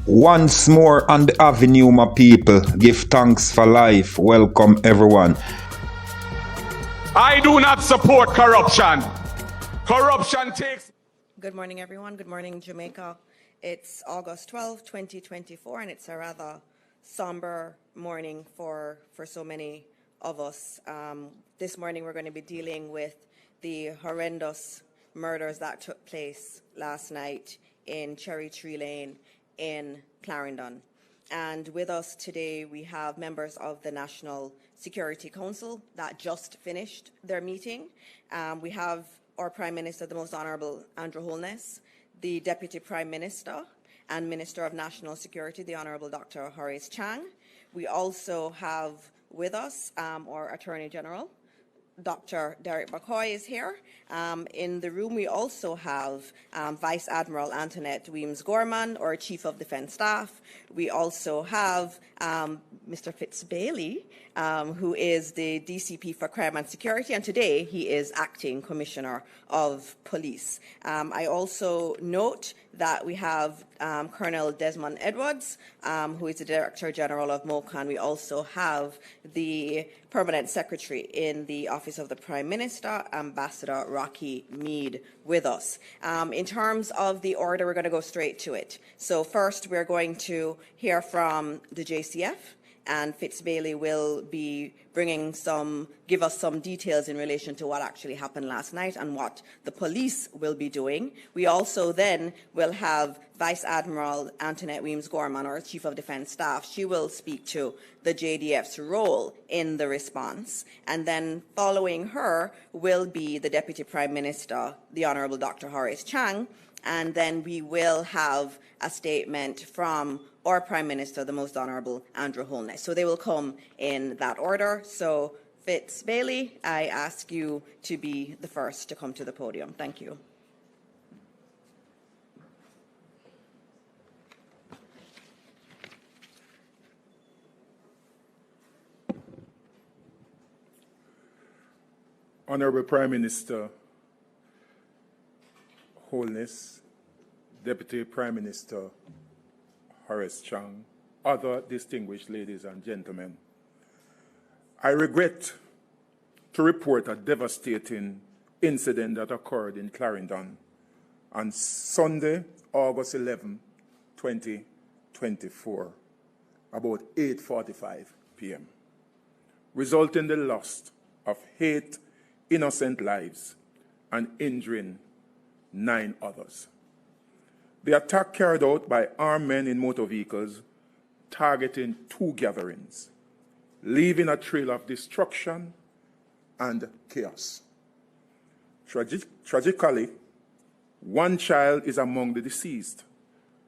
Once more on the avenue, my people. Give thanks for life. Welcome, everyone. I do not support corruption. Corruption takes... Good morning, everyone. Good morning, Jamaica. It's August 12, 2024, and it's a rather somber morning for so many of us. This morning, we're going to be dealing with the horrendous murders that took place last night in Cherry Tree Lane in Clarendon. And with us today, we have members of the National Security Council that just finished their meeting. We have our Prime Minister, the Most Honourable Andrew Holness, the Deputy Prime Minister and Minister of National Security, the Honourable Dr. Horace Chang. We also have with us our Attorney General, Dr. Derek McCoy is here. In the room, we also have Vice Admiral Antoinette Weems-Gorman, our Chief of Defence Staff. We also have Mr. Fitzbailey, who is the DCP for Crime and Security, and today he is Acting Commissioner of Police. I also note that we have Colonel Desmond Edwards, who is the Director General of MOCAN. We also have the Permanent Secretary in the Office of the Prime Minister, Ambassador Rocky Mead, with us. In terms of the order, we're going to go straight to it. So first, we're going to hear from the JCF, and Fitzbailey will be give us some details in relation to what actually happened last night and what the police will be doing. We also then will have Vice Admiral Antoinette Weems-Gorman, our Chief of Defence Staff. She will speak to the JDF's role in the response. And then following her will be the Deputy Prime Minister, the Honourable Dr. Horace Chang. And then we will have a statement from our Prime Minister, the Most Honourable Andrew Holness. So they will come in that order. So Fitzbailey, I ask you to be the first to come to the podium. Thank you. Honourable Prime Minister Holness, Deputy Prime Minister Horace Chang, other distinguished ladies and gentlemen, I regret to report a devastating incident that occurred in Clarendon on Sunday, August 11, 2024, about 8:45 p.m., resulting in the loss of 8 innocent lives and injuring 9 others. The attack carried out by armed men in motor vehicles targeting 2 gatherings, leaving a trail of destruction and chaos. Tragically, 1 child is among the deceased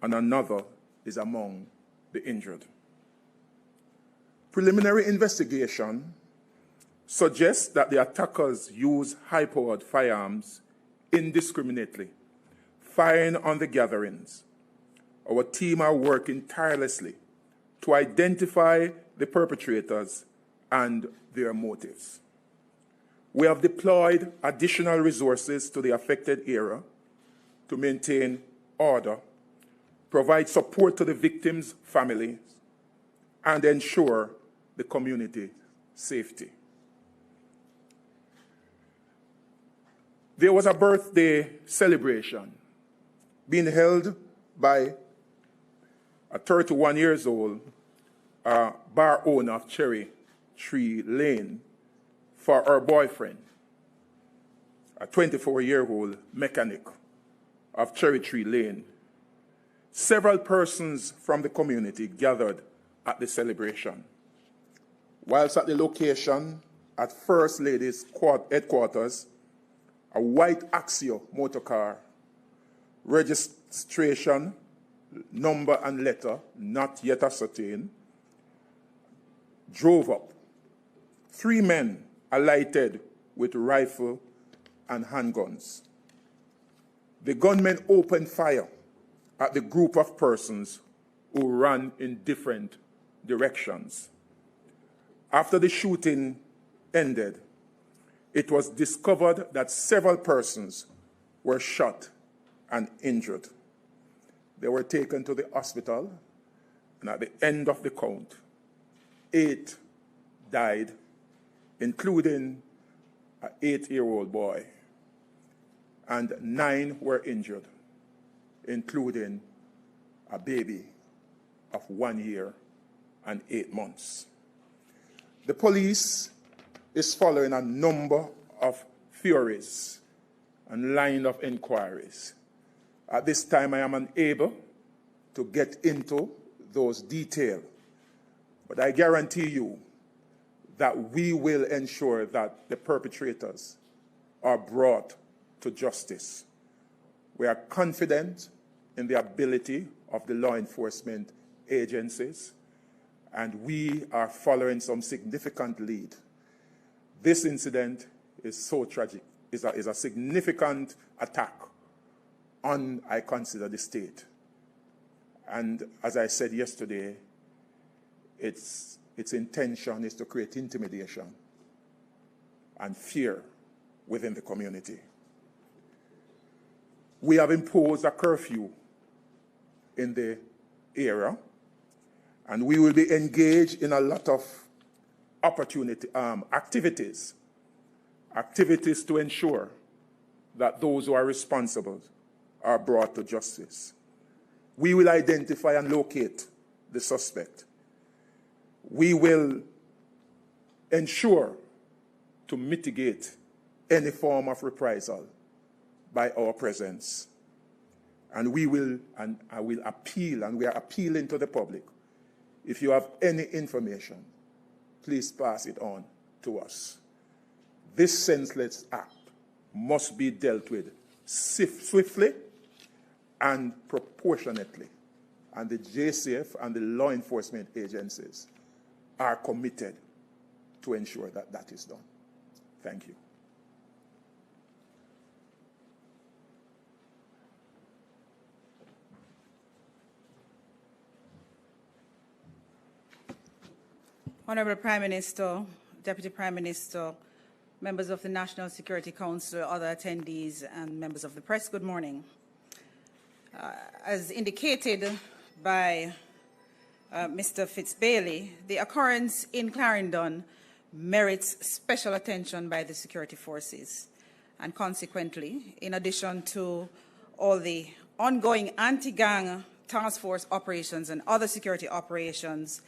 and another is among the injured. Preliminary investigation suggests that the attackers used high-powered firearms indiscriminately, firing on the gatherings. Our team are working tirelessly to identify the perpetrators and their motives. We have deployed additional resources to the affected area to maintain order, provide support to the victims' families, and ensure the community safety. There was a birthday celebration being held by a 31-year-old bar owner of Cherry Tree Lane for her boyfriend, a 24-year-old mechanic of Cherry Tree Lane. Several persons from the community gathered at the celebration. Whilst at the location at First Lady's headquarters, a white Axio motorcar, registration, number and letter not yet ascertained, drove up. 3 men alighted with rifle and handguns. The gunmen opened fire at the group of persons who ran in different directions. After the shooting ended, it was discovered that several persons were shot and injured. They were taken to the hospital, and at the end of the count, 8 died, including an 8-year-old boy, and 9 were injured, including a baby of 1 year and 8 months. The police is following a number of theories and line of inquiries. At this time, I am unable to get into those details, but I guarantee you that we will ensure that the perpetrators are brought to justice. We are confident in the ability of the law enforcement agencies, and we are following some significant lead. This incident is so tragic, is a significant attack on, I consider, the state. And as I said yesterday, its intention is to create intimidation and fear within the community. We have imposed a curfew in the area, and we will be engaged in a lot of activities to ensure that those who are responsible are brought to justice. We will identify and locate the suspect. We will ensure to mitigate any form of reprisal by our presence. And I will appeal, and we are appealing to the public. If you have any information, please pass it on to us. This senseless act must be dealt with swiftly and proportionately. And the JCF and the law enforcement agencies are committed to ensure that that is done. Thank you. Honorable Prime Minister, Deputy Prime Minister, members of the National Security Council, other attendees, and members of the press, good morning. As indicated by Mr. Fitzbailey, the occurrence in Clarendon merits special attention by the security forces. And consequently, in addition to all the ongoing anti-gang task force operations and other security operations,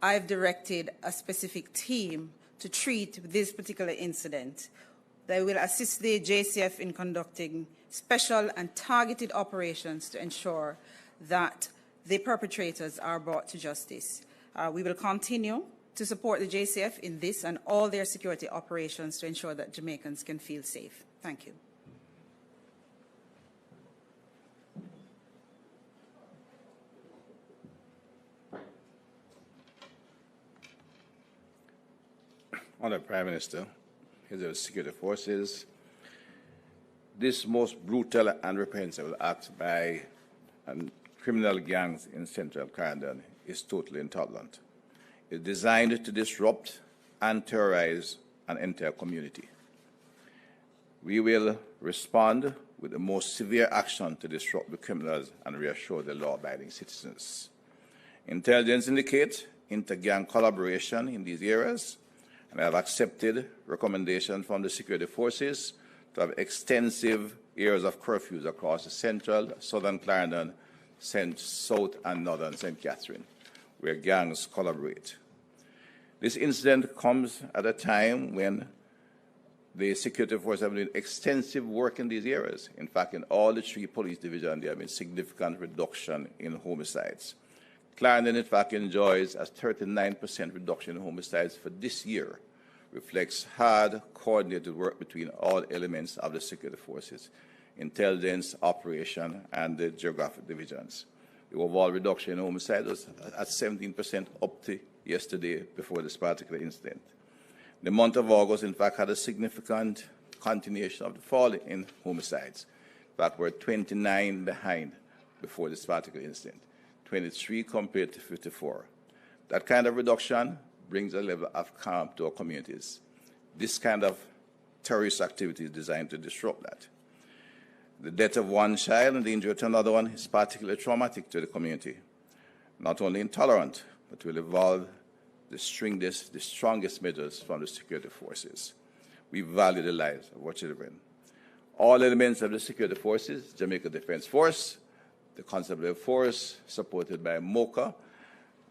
I've directed a specific team to treat this particular incident. They will assist the JCF in conducting special and targeted operations to ensure that the perpetrators are brought to justice. We will continue to support the JCF in this and all their security operations to ensure that Jamaicans can feel safe. Thank you. Honourable Prime Minister, Head of the Security Forces, this most brutal and reprehensible act by criminal gangs in central Clarendon is totally intolerant. It's designed to disrupt and terrorize an entire community. We will respond with the most severe action to disrupt the criminals and reassure the law-abiding citizens. Intelligence indicates inter-gang collaboration in these areas, and I have accepted recommendations from the security forces to have extensive areas of curfews across the central, southern Clarendon, south and northern St. Catherine, where gangs collaborate. This incident comes at a time when the security forces have been doing extensive work in these areas. In fact, in all the 3 police divisions, there have been significant reduction in homicides. Clarendon, in fact, enjoys a 39% reduction in homicides for this year, reflects hard, coordinated work between all elements of the security forces, intelligence, operation, and the geographic divisions. The overall reduction in homicide was at 17% up to yesterday before this particular incident. The month of August, in fact, had a significant continuation of the fall in homicides. In fact, we're 29 behind before this particular incident, 23 compared to 54. That kind of reduction brings a level of calm to our communities. This kind of terrorist activity is designed to disrupt that. The death of one child and the injury to another one is particularly traumatic to the community. Not only intolerant, but will involve the strongest measures from the security forces. We value the lives of our children. All elements of the security forces, Jamaica Defense Force, the Constabulary Force, supported by MOCA,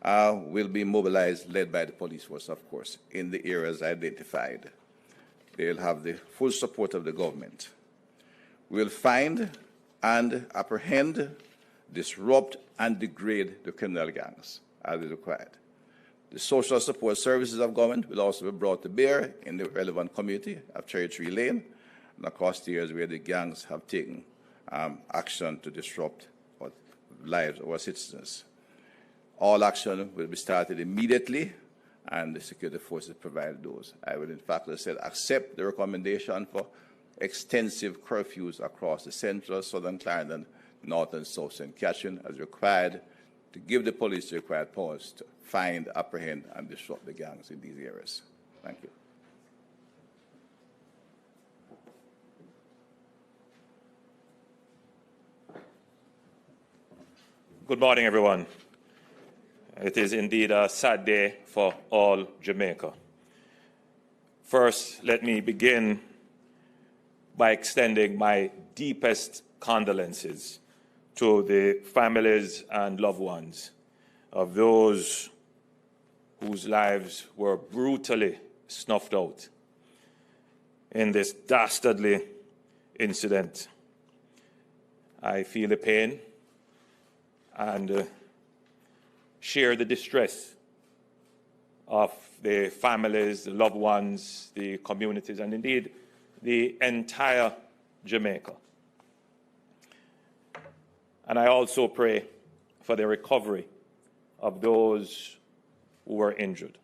will be mobilized, led by the police force, of course, in the areas identified. They'll have the full support of the government. We'll find and apprehend, disrupt, and degrade the criminal gangs as is required. The social support services of government will also be brought to bear in the relevant community of Cherry Tree Lane and across the areas where the gangs have taken action to disrupt the lives of our citizens. All action will be started immediately, and the security forces provide those. I will, in fact, as I said, accept the recommendation for extensive curfews across the central, southern Clarendon, north and south St. Catherine as required to give the police the required powers to find, apprehend, and disrupt the gangs in these areas. Thank you. Good morning, everyone. It is indeed a sad day for all Jamaica. First, let me begin by extending my deepest condolences to the families and loved ones of those whose lives were brutally snuffed out in this dastardly incident. I feel the pain and share the distress of the families, the loved ones, the communities, and indeed the entire Jamaica. And I also pray for the recovery of those who were injured.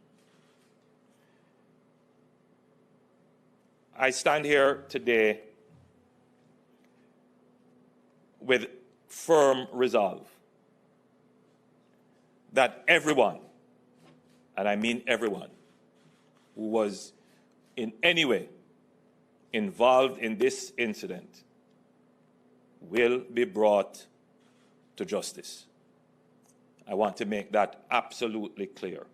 I stand here today with firm resolve that everyone, and I mean everyone, who was in any way involved in this incident will be brought to justice. I want to make that absolutely clear.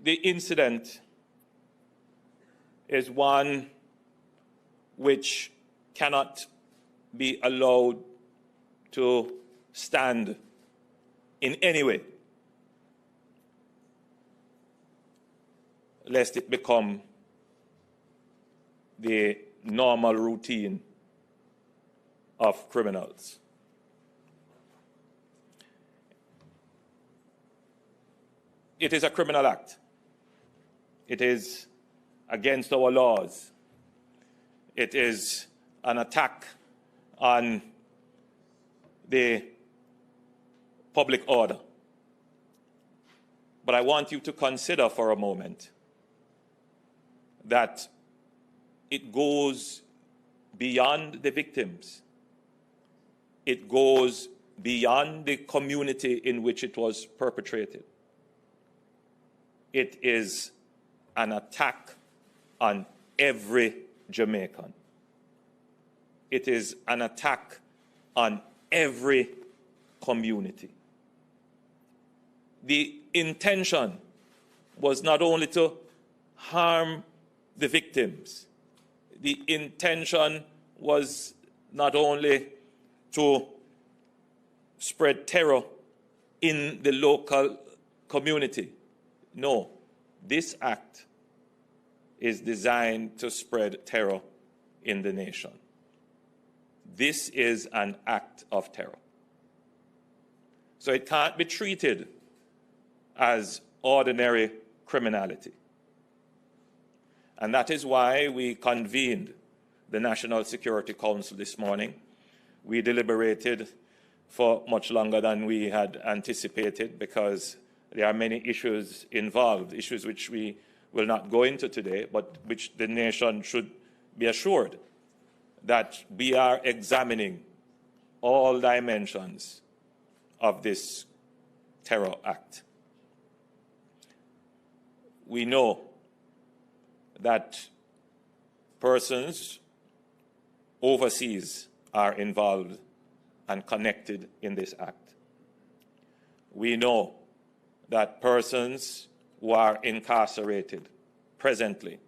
The incident is one which cannot be allowed to stand in any way, lest it become the normal routine of criminals. It is a criminal act. It is against our laws. It is an attack on the public order. But I want you to consider for a moment that it goes beyond the victims. It goes beyond the community in which it was perpetrated. It is an attack on every Jamaican. It is an attack on every community. The intention was not only to harm the victims. The intention was not only to spread terror in the local community. No, this act is designed to spread terror in the nation. This is an act of terror. So it can't be treated as ordinary criminality. And that is why we convened the National Security Council this morning. We deliberated for much longer than we had anticipated because there are many issues involved, issues which we will not go into today, but which the nation should be assured that we are examining all dimensions of this terror act. We know that persons overseas are involved and connected in this act. We know that persons who are incarcerated presently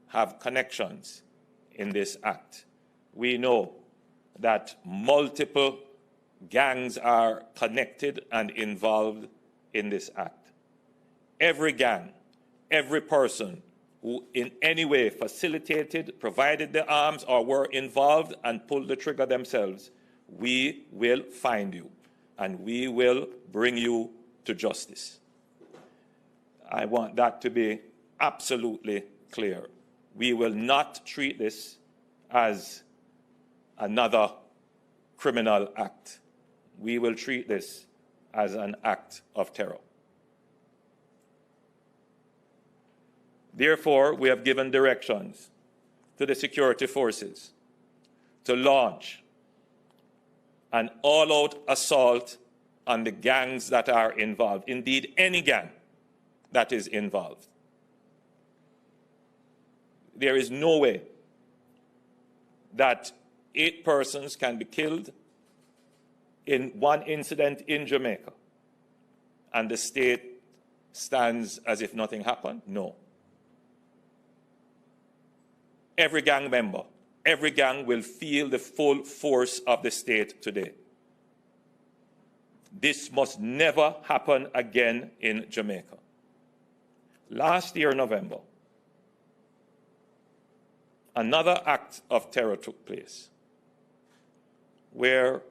have connections in this act. We know that multiple gangs are connected and involved in this act. Every gang, every person who in any way facilitated, provided the arms, or were involved and pulled the trigger themselves, we will find you and we will bring you to justice. I want that to be absolutely clear. We will not treat this as another criminal act. We will treat this as an act of terror. Therefore, we have given directions to the security forces to launch an all-out assault on the gangs that are involved, indeed any gang that is involved. There is no way that 8 persons can be killed in one incident in Jamaica and the state stands as if nothing happened. No. Every gang member, every gang will feel the full force of the state today. This must never happen again in Jamaica. Last year, November, another act of terror took place where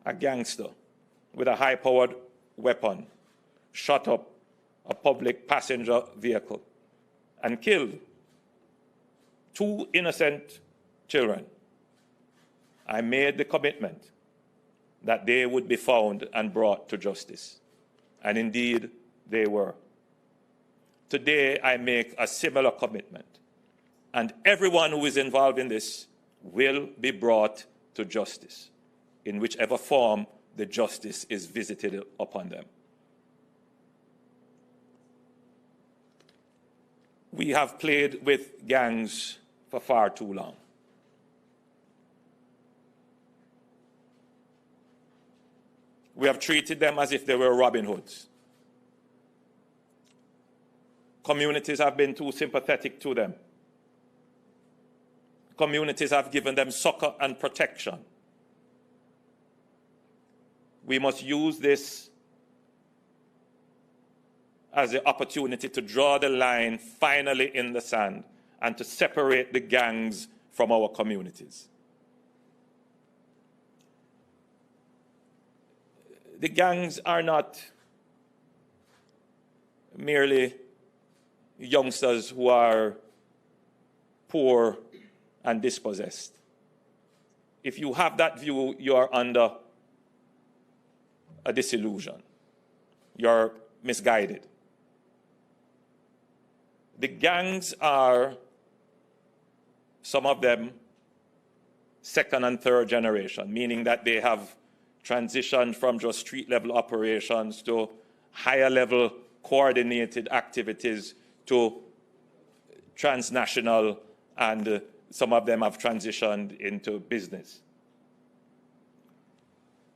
a gangster with a high-powered weapon shot up a public passenger vehicle and killed 2 innocent children. I made the commitment that they would be found and brought to justice. And indeed, they were. Today, I make a similar commitment. And everyone who is involved in this will be brought to justice, in whichever form the justice is visited upon them. We have played with gangs for far too long. We have treated them as if they were Robin Hoods. Communities have been too sympathetic to them. Communities have given them succor and protection. We must use this as the opportunity to draw the line finally in the sand and to separate the gangs from our communities. The gangs are not merely youngsters who are poor and dispossessed. If you have that view, you are under a disillusion. You're misguided. The gangs are, some of them, 2nd and 3rd generation, meaning that they have transitioned from just street-level operations to higher-level coordinated activities to transnational, and some of them have transitioned into business.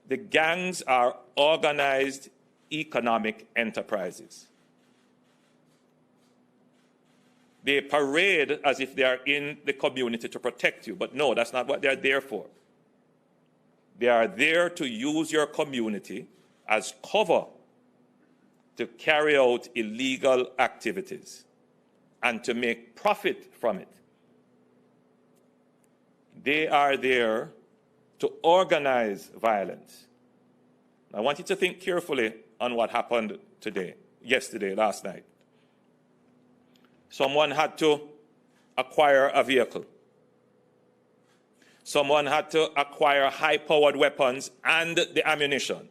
The gangs are organized economic enterprises. They parade as if they are in the community to protect you, but no, that's not what they're there for. They are there to use your community as cover to carry out illegal activities and to make profit from it. They are there to organize violence. I want you to think carefully on what happened yesterday, last night. Someone had to acquire a vehicle. Someone had to acquire high-powered weapons and the ammunition.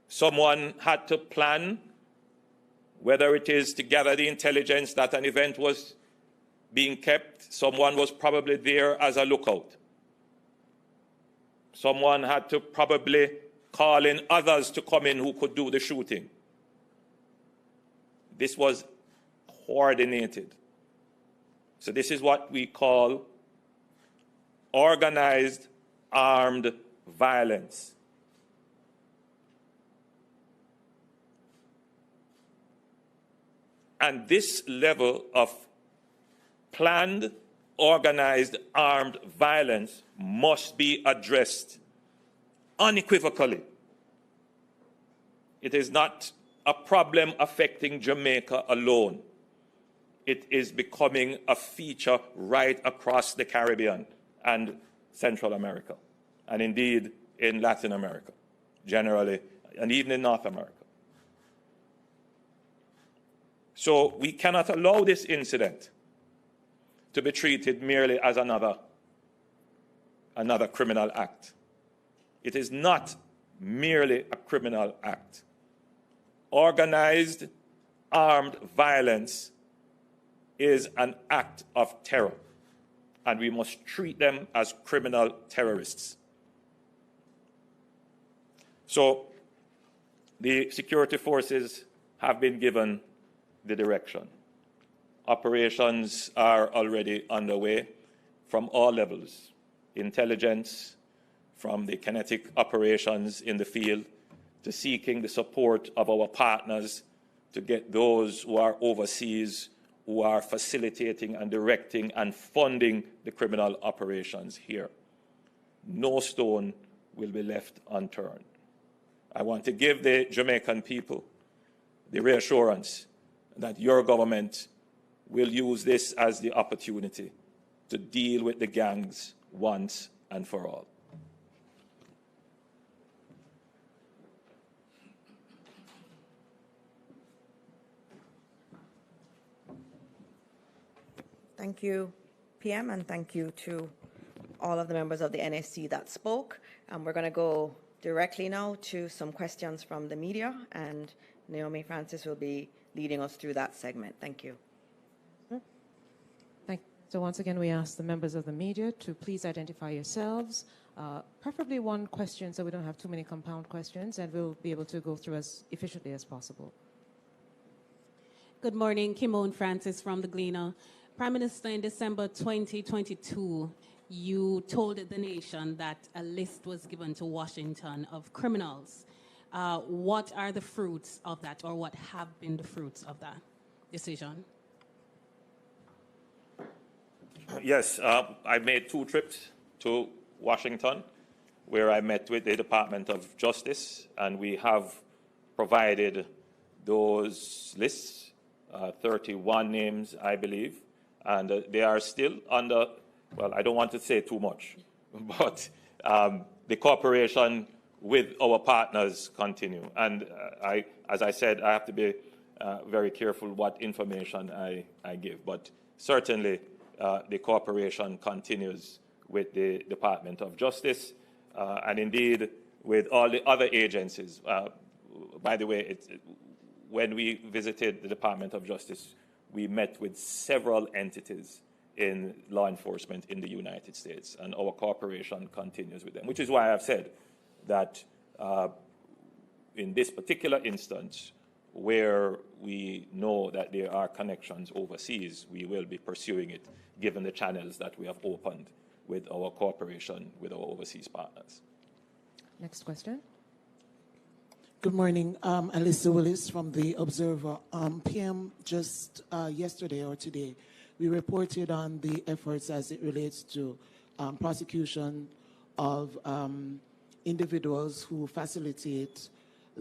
Someone had to plan, whether it is to gather the intelligence that an event was being kept. Someone was probably there as a lookout. Someone had to probably call in others to come in who could do the shooting. This was coordinated. So this is what we call organized armed violence. And this level of planned, organized, armed violence must be addressed unequivocally. It is not a problem affecting Jamaica alone. It is becoming a feature right across the Caribbean and Central America, and indeed in Latin America generally, and even in North America. So we cannot allow this incident to be treated merely as another criminal act. It is not merely a criminal act. Organized armed violence is an act of terror, and we must treat them as criminal terrorists. So the security forces have been given the direction. Operations are already underway from all levels: intelligence, from the kinetic operations in the field, to seeking the support of our partners to get those who are overseas, who are facilitating and directing and funding the criminal operations here. No stone will be left unturned. I want to give the Jamaican people the reassurance that your government will use this as the opportunity to deal with the gangs once and for all. Thank you, PM, and thank you to all of the members of the NSC that spoke. We're going to go directly now to some questions from the media, and Naomi Francis will be leading us through that segment. Thank you. So once again, we ask the members of the media to please identify yourselves, preferably one question so we don't have too many compound questions, and we'll be able to go through as efficiently as possible. Good morning, Kimone Francis from The Gleaner. Prime Minister, in December 2022, you told the nation that a list was given to Washington of criminals. What are the fruits of that, or what have been the fruits of that decision? Yes, I made 2 trips to Washington, where I met with the Department of Justice, and we have provided those lists, 31 names, I believe, and they are still under, well, I don't want to say too much, but the cooperation with our partners continue. And as I said, I have to be very careful what information I give, but certainly the cooperation continues with the Department of Justice, and indeed with all the other agencies. By the way, when we visited the Department of Justice, we met with several entities in law enforcement in the United States, and our cooperation continues with them, which is why I've said that in this particular instance, where we know that there are connections overseas, we will be pursuing it, given the channels that we have opened with our cooperation with our overseas partners. Next question. Good morning, Alyssa Willis from The Observer. PM, just yesterday or today, we reported on the efforts as it relates to prosecution of individuals who facilitate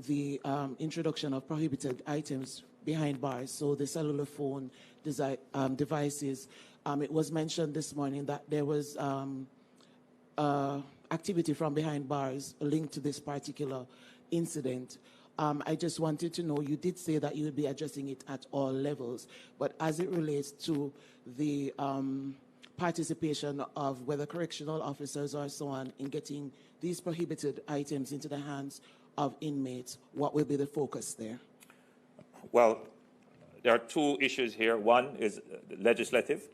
the introduction of prohibited items behind bars, so the cellular phone devices. It was mentioned this morning that there was activity from behind bars linked to this particular incident. I just wanted to know, you did say that you would be addressing it at all levels, but as it relates to the participation of whether correctional officers or so on in getting these prohibited items into the hands of inmates, what will be the focus there? Well, there are 2 issues here. One is legislative.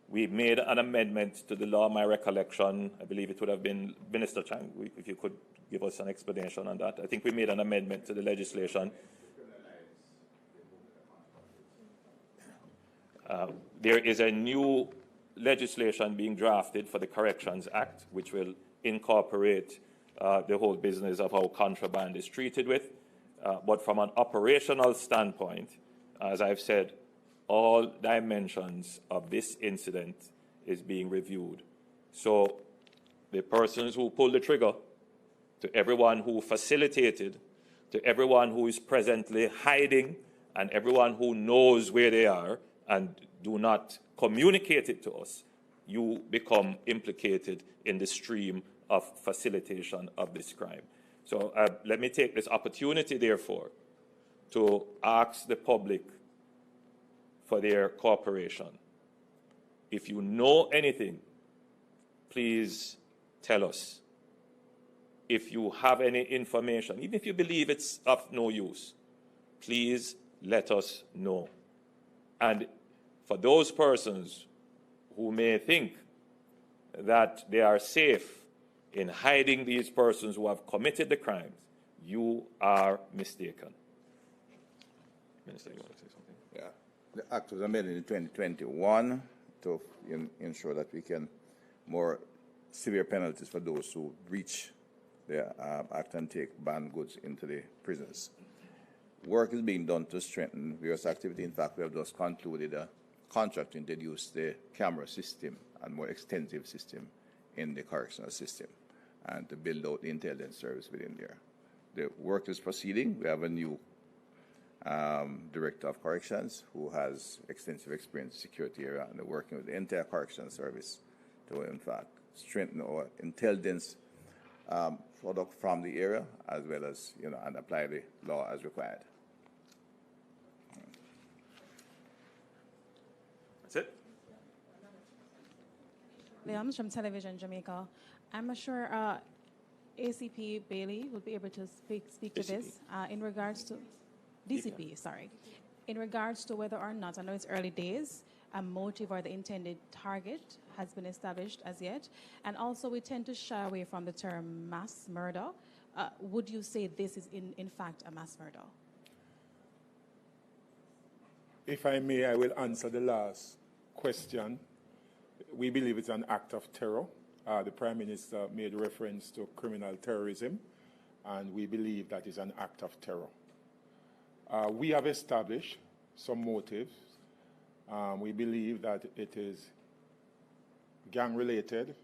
We made an amendment to the law, my recollection, I believe it would have been Minister Chang, if you could give us an explanation on that. I think we made an amendment to the legislation. There is a new legislation being drafted for the Corrections Act, which will incorporate the whole business of how contraband is treated with. But from an operational standpoint, as I've said, all dimensions of this incident is being reviewed. So the persons who pulled the trigger, to everyone who facilitated, to everyone who is presently hiding, and everyone who knows where they are and do not communicate it to us, you become implicated in the stream of facilitation of this crime. So let me take this opportunity, therefore, to ask the public for their cooperation. If you know anything, please tell us. If you have any information, even if you believe it's of no use, please let us know. And for those persons who may think that they are safe in hiding these persons who have committed the crimes, you are mistaken. Minister, you want to say something? Yeah. The act was amended in 2021 to ensure that we can more severe penalties for those who breach the act and take banned goods into the prisons. Work is being done to strengthen various activity. In fact, we have just concluded a contract to introduce the camera system and more extensive system in the correctional system and to build out the intelligence service within there. The work is proceeding. We have a new director of corrections who has extensive experience in the security area and working with the entire correctional service to, in fact, strengthen our intelligence product from the area as well as, and apply the law as required. That's it. Williams from Television Jamaica. I'm not sure ACP Bailey will be able to speak to this in regards to DCP, sorry. In regards to whether or not, I know it's early days, a motive or the intended target has been established as yet. And also we tend to shy away from the term mass murder. Would you say this is in fact a mass murder? If I may, I will answer the last question. We believe it's an act of terror. The Prime Minister made reference to criminal terrorism, and we believe that is an act of terror. We have established some motives. We believe that it is gang-related,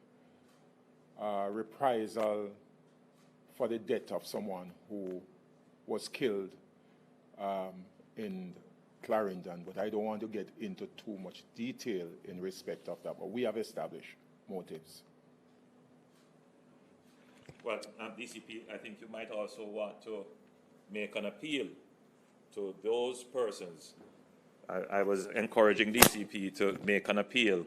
reprisal for the death of someone who was killed in Clarendon, but I don't want to get into too much detail in respect of that, but we have established motives. Well, DCP, I think you might also want to make an appeal to those persons. I was encouraging DCP to make an appeal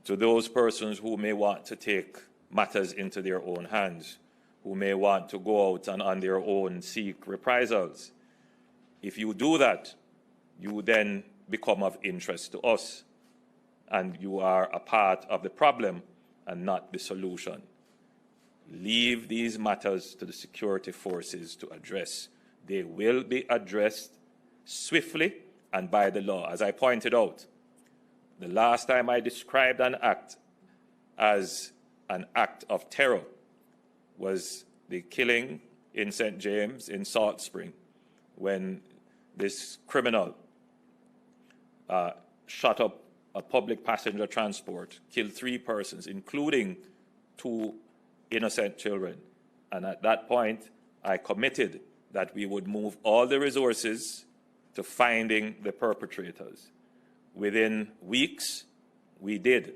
to those persons who may want to take matters into their own hands, who may want to go out and on their own seek reprisals. If you do that, you then become of interest to us, and you are a part of the problem and not the solution. Leave these matters to the security forces to address. They will be addressed swiftly and by the law. As I pointed out, the last time I described an act as an act of terror was the killing in St. James in Salt Spring, when this criminal shot up a public passenger transport, killed 3 persons, including 2 innocent children. And at that point, I committed that we would move all the resources to finding the perpetrators. Within weeks, we did.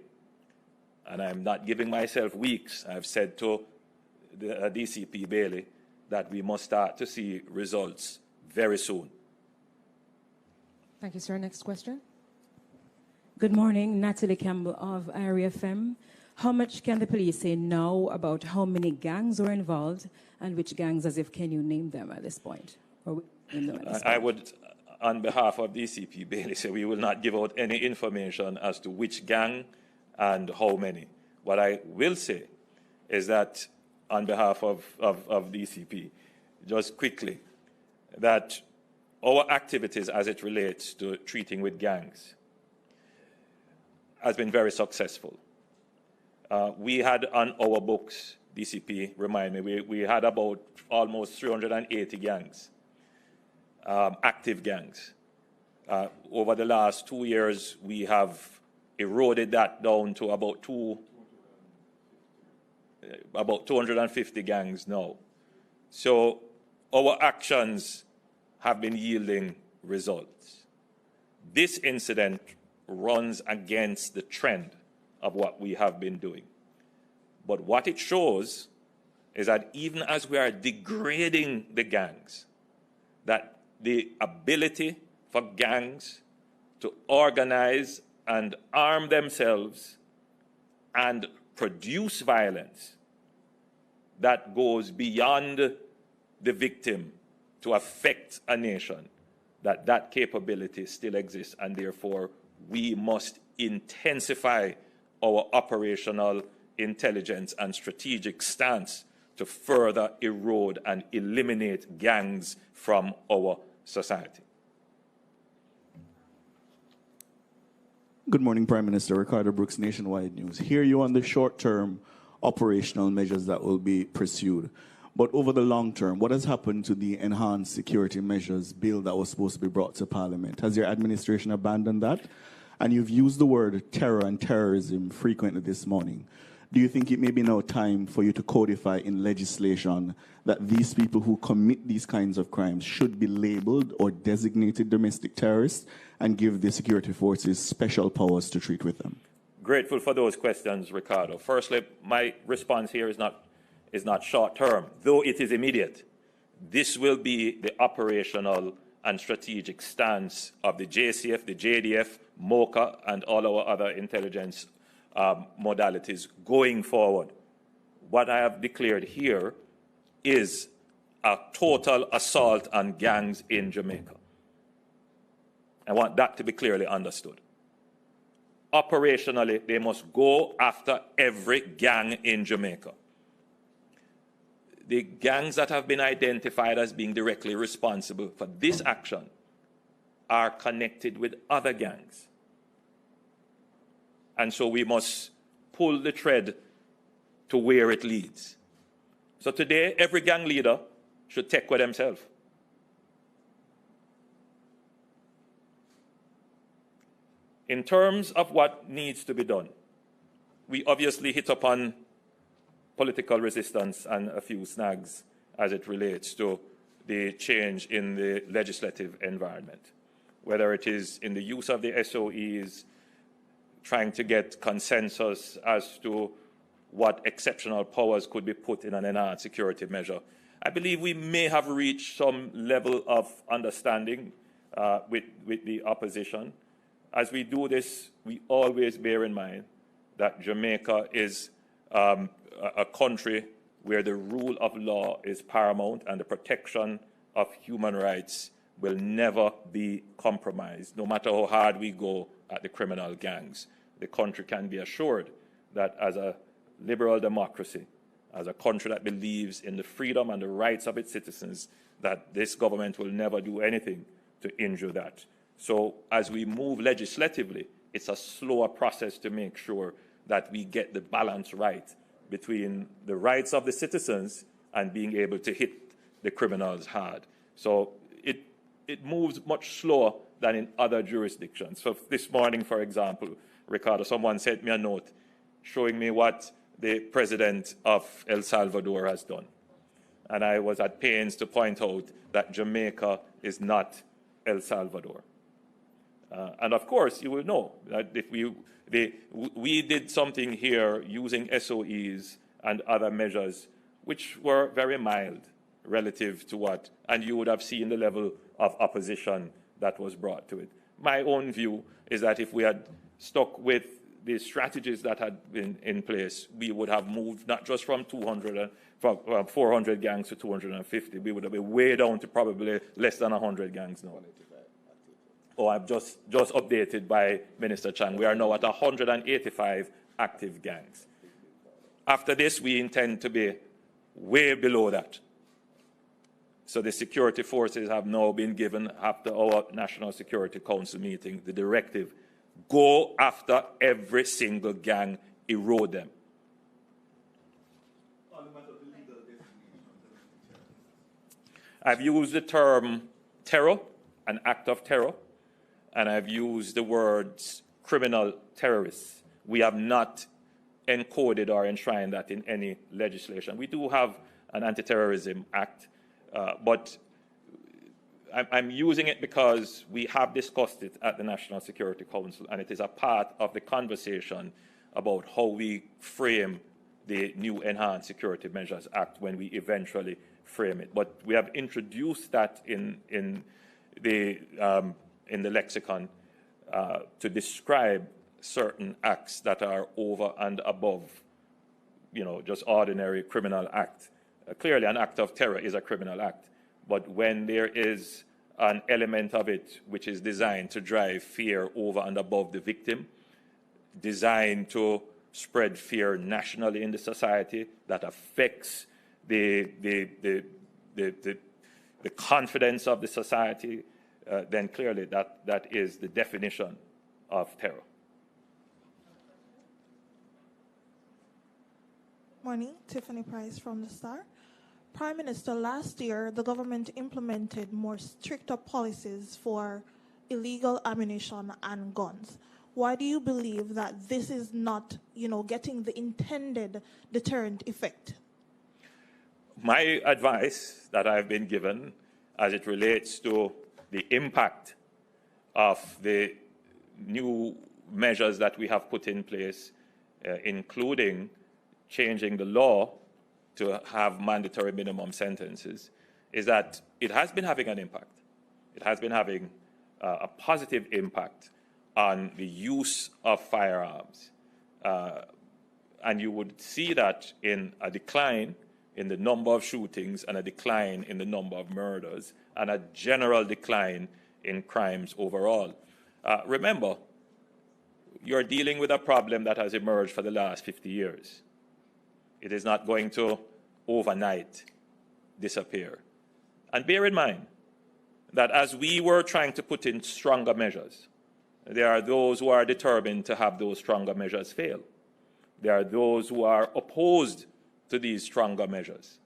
And I'm not giving myself weeks. I've said to the DCP Bailey that we must start to see results very soon. Thank you, sir. Next question. Good morning, Natalie Campbell of IRI FM. How much can the police say now about how many gangs were involved and which gangs, as if, can you name them at this point? Or name them at this point? I would, on behalf of DCP Bailey, say we will not give out any information as to which gang and how many. What I will say is that on behalf of DCP, just quickly, that our activities as it relates to treating with gangs has been very successful. We had on our books, DCP, remind me, we had about almost 380 gangs, active gangs. Over the last 2 years, we have eroded that down to about 250 gangs now. So our actions have been yielding results. This incident runs against the trend of what we have been doing. But what it shows is that even as we are degrading the gangs, that the ability for gangs to organize and arm themselves and produce violence that goes beyond the victim to affect a nation, that capability still exists, and therefore we must intensify our operational intelligence and strategic stance to further erode and eliminate gangs from our society. Good morning, Prime Minister. Ricardo Brooks, Nationwide News. Hear you on the short-term operational measures that will be pursued. But over the long term, what has happened to the enhanced security measures bill that was supposed to be brought to Parliament? Has your administration abandoned that? And you've used the word terror and terrorism frequently this morning. Do you think it may be now time for you to codify in legislation that these people who commit these kinds of crimes should be labeled or designated domestic terrorists and give the security forces special powers to treat with them? Grateful for those questions, Ricardo. Firstly, my response here is not short term, though it is immediate. This will be the operational and strategic stance of the JCF, the JDF, MOCA, and all our other intelligence modalities going forward. What I have declared here is a total assault on gangs in Jamaica. I want that to be clearly understood. Operationally, they must go after every gang in Jamaica. The gangs that have been identified as being directly responsible for this action are connected with other gangs. And so we must pull the thread to where it leads. So today, every gang leader should take with themselves. In terms of what needs to be done, we obviously hit upon political resistance and a few snags as it relates to the change in the legislative environment, whether it is in the use of the SOEs, trying to get consensus as to what exceptional powers could be put in an enhanced security measure. I believe we may have reached some level of understanding with the opposition. As we do this, we always bear in mind that Jamaica is a country where the rule of law is paramount and the protection of human rights will never be compromised, no matter how hard we go at the criminal gangs. The country can be assured that as a liberal democracy, as a country that believes in the freedom and the rights of its citizens, that this government will never do anything to injure that. So as we move legislatively, it's a slower process to make sure that we get the balance right between the rights of the citizens and being able to hit the criminals hard. So it moves much slower than in other jurisdictions. So this morning, for example, Ricardo, someone sent me a note showing me what the president of El Salvador has done. And I was at pains to point out that Jamaica is not El Salvador. And of course, you will know that if we did something here using SOEs and other measures which were very mild relative to what, and you would have seen the level of opposition that was brought to it. My own view is that if we had stuck with the strategies that had been in place, we would have moved not just from 400 gangs to 250. We would have been way down to probably less than 100 gangs now. Oh, I've just updated by Minister Chang. We are now at 185 active gangs. After this, we intend to be way below that. So the security forces have now been given, after our National Security Council meeting, the directive, go after every single gang, erode them. I've used the term terror, an act of terror, and I've used the words criminal terrorists. We have not encoded or enshrined that in any legislation. We do have an anti-terrorism act, but I'm using it because we have discussed it at the National Security Council, and it is a part of the conversation about how we frame the new Enhanced Security Measures Act when we eventually frame it. But we have introduced that in the lexicon to describe certain acts that are over and above, just ordinary criminal act. Clearly, an act of terror is a criminal act, but when there is an element of it which is designed to drive fear over and above the victim, designed to spread fear nationally in the society that affects the confidence of the society, then clearly that is the definition of terror. Morning, Tiffany Price from The Star. Prime Minister, last year the government implemented more stricter policies for illegal ammunition and guns. Why do you believe that this is not, getting the intended deterrent effect? My advice that I've been given as it relates to the impact of the new measures that we have put in place, including changing the law to have mandatory minimum sentences, is that it has been having an impact. It has been having a positive impact on the use of firearms. And you would see that in a decline in the number of shootings and a decline in the number of murders and a general decline in crimes overall. Remember, you're dealing with a problem that has emerged for the last 50 years. It is not going to overnight disappear. And bear in mind that as we were trying to put in stronger measures, there are those who are determined to have those stronger measures fail. There are those who are opposed to these stronger measures.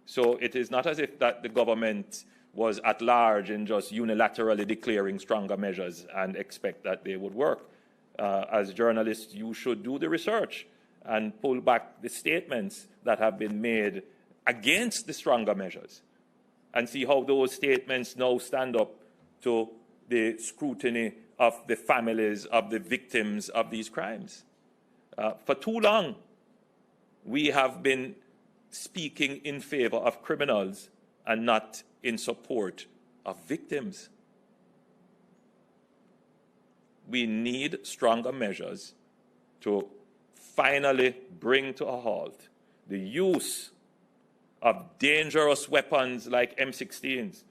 So it is not as if that the government was at large in just unilaterally declaring stronger measures and expect that they would work. As journalists, you should do the research and pull back the statements that have been made against the stronger measures and see how those statements now stand up to the scrutiny of the families of the victims of these crimes. For too long, we have been speaking in favor of criminals and not in support of victims. We need stronger measures to finally bring to a halt the use of dangerous weapons like M16s.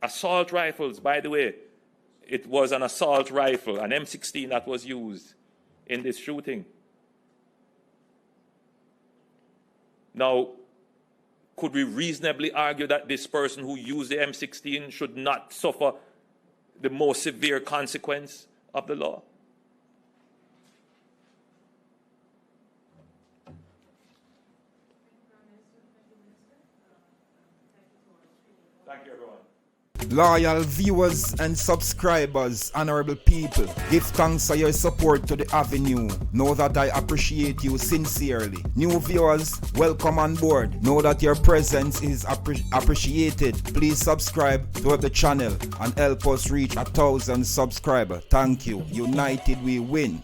Assault rifles, by the way, it was an assault rifle, an M16 that was used in this shooting. Now, could we reasonably argue that this person who used the M16 should not suffer the most severe consequence of the law? Thank you, everyone. Loyal viewers and subscribers, honorable people, give thanks for your support to the AVI-NUE. Know that I appreciate you sincerely. New viewers, welcome on board. Know that your presence is appreciated. Please subscribe to the channel and help us reach 1,000 subscribers. Thank you. United we win.